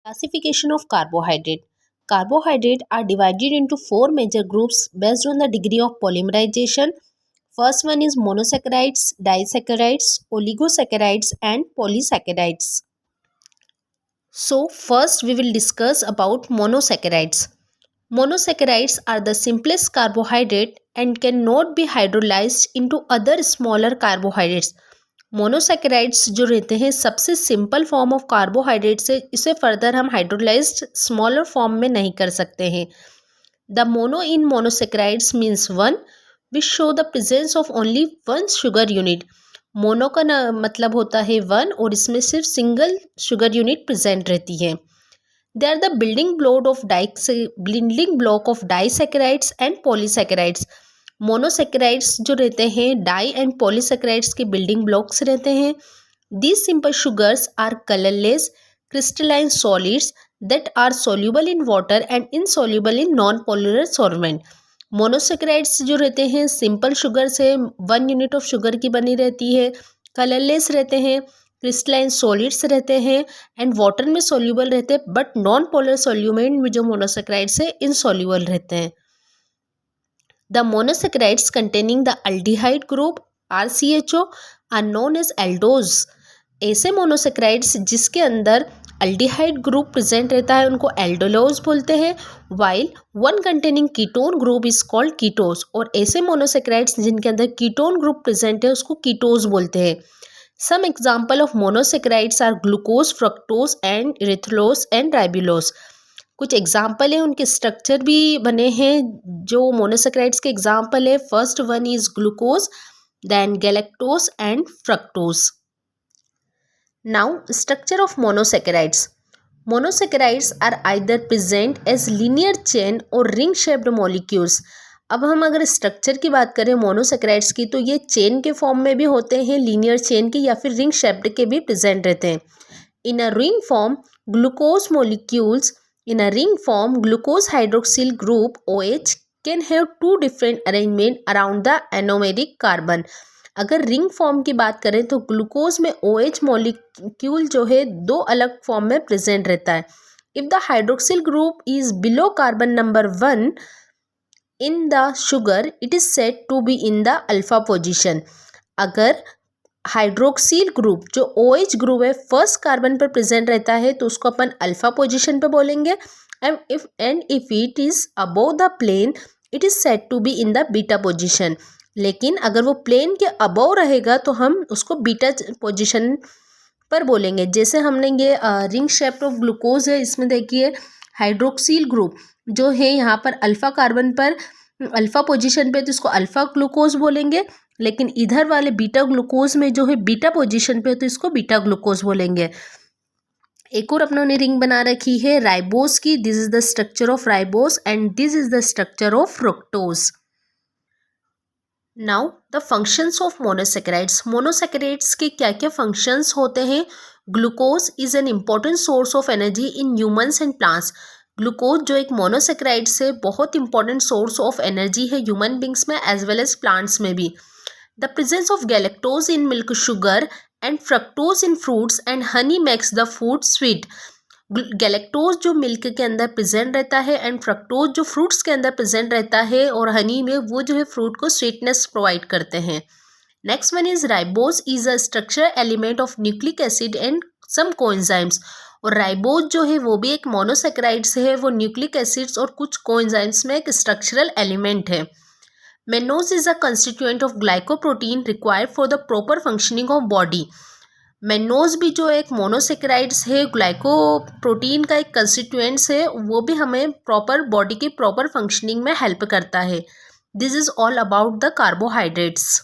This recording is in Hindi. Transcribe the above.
Classification of carbohydrate. Carbohydrates are divided into four major groups based on the degree of polymerization. First one is monosaccharides, disaccharides, oligosaccharides and polysaccharides. So first we will discuss about monosaccharides. Monosaccharides are the simplest carbohydrate and cannot be hydrolyzed into other smaller carbohydrates. Monosaccharides जो रहते हैं सबसे सिंपल फॉर्म ऑफ कार्बोहाइड्रेट से इसे फर्दर हम हाइड्रोलाइज्ड स्मॉलर फॉर्म में नहीं कर सकते हैं. The mono in monosaccharides means one which show the presence of only one sugar unit. Mono का मतलब होता है वन और इसमें सिर्फ सिंगल शुगर यूनिट प्रेजेंट रहती है. They are the building block of disaccharides and polysaccharides. Monosaccharides जो रहते हैं डाई एंड पॉलीसैकेराइड्स के बिल्डिंग ब्लॉक्स रहते हैं. These simple sugars are colourless crystalline solids that are soluble in water and insoluble in non polar solvent. Monosaccharides जो रहते हैं सिंपल शुगर से 1 यूनिट ऑफ शुगर की बनी रहती है, कलरलेस रहते हैं, क्रिस्टलाइन सॉलिड्स रहते हैं एंड वाटर में सोल्यूबल रहते हैं, बट नॉन पोलर सॉल्यूमेंट में जो मोनोसैकेराइड्स है इनसोल्यूबल रहते हैं. The monosaccharides containing the aldehyde group RCHO are known as aldose. ऐसे मोनोसैकेराइड्स जिसके अंदर अल्डिहाइड ग्रुप प्रेजेंट रहता है उनको एल्डोलोज बोलते हैं, while one containing ketone group is called कीटोज. और ऐसे मोनोसैकेराइड्स जिनके अंदर कीटोन ग्रुप प्रेजेंट है उसको कीटोज बोलते हैं. Some example of monosaccharides are glucose, fructose and erythrulose and ribulose. कुछ एग्जाम्पल है, उनके स्ट्रक्चर भी बने हैं जो मोनोसैकेराइड्स के एग्जाम्पल है. First one is glucose, then galactose and fructose. Now structure of monosaccharides. Monosaccharides are either present as linear chain और रिंग शेप्ड मॉलिक्यूल्स. अब हम अगर स्ट्रक्चर की बात करें मोनोसैकेराइड्स की तो ये चेन के फॉर्म में भी होते हैं, लीनियर चेन की, या फिर रिंग शेप्ड के भी प्रेजेंट रहते हैं. In a ring form glucose molecules In a ring form, glucose hydroxyl group OH can have two different arrangement around the anomeric carbon. अगर रिंग फॉर्म की बात करें तो ग्लूकोज में OH मॉलिक्यूल जो है दो अलग फॉर्म में प्रेजेंट रहता है. If the hydroxyl group is below carbon number 1 in the sugar it is said to be in the alpha position. अगर हाइड्रोक्सिल ग्रुप जो OH ग्रुप है फर्स्ट कार्बन पर प्रेजेंट रहता है तो उसको अपन अल्फा पोजीशन पे बोलेंगे. And if it is above the plane it is said to be in the beta position. लेकिन अगर वो प्लेन के अबोव रहेगा तो हम उसको बीटा पोजीशन पर बोलेंगे. जैसे हमने ये रिंग शेप ऑफ ग्लूकोज है, इसमें देखिए हाइड्रोक्सिल ग्रुप जो है यहाँ पर अल्फा कार्बन पर अल्फा पोजीशन पे तो इसको अल्फा ग्लूकोज बोलेंगे, लेकिन इधर वाले बीटा ग्लूकोज में जो है बीटा पोजीशन पे तो इसको बीटा ग्लूकोज बोलेंगे. एक और अपनों ने रिंग बना रखी है राइबोस की. This is the structure of ribose and this is the structure of fructose. Now the functions of monosaccharides. Monosaccharides के क्या क्या फंक्शंस होते हैं. Glucose is an important source of energy in humans and plants. Glucose जो एक मोनोसैकेराइड से बहुत इंपॉर्टेंट सोर्स ऑफ एनर्जी है ह्यूमन बींग्स में एज वेल एज प्लांट्स में भी. The presence of galactose in milk sugar and fructose in fruits and honey makes the food sweet. Galactose जो मिल्क के अंदर प्रेजेंट रहता है एंड फ्रक्टोज जो फ्रूट्स के अंदर प्रेजेंट रहता है और हनी में वो जो है फ्रूट को स्वीटनेस प्रोवाइड करते हैं. Next one is ribose is a structural element of nucleic acid and some coenzymes. और राइबोज जो है वो भी एक मोनोसैकेराइड से है, वो न्यूक्लिक एसिड्स और कुछ कोएंजाइम्स में एक स्ट्रक्चरल एलिमेंट है. Mannose is a constituent of glycoprotein required for the proper functioning of body. Mannose भी जो एक मोनोसैकेराइड्स है, ग्लाइकोप्रोटीन का एक कंस्टिट्यूएंट्स है, वो भी हमें प्रॉपर बॉडी की प्रॉपर फंक्शनिंग में हेल्प करता है. This is all about the carbohydrates.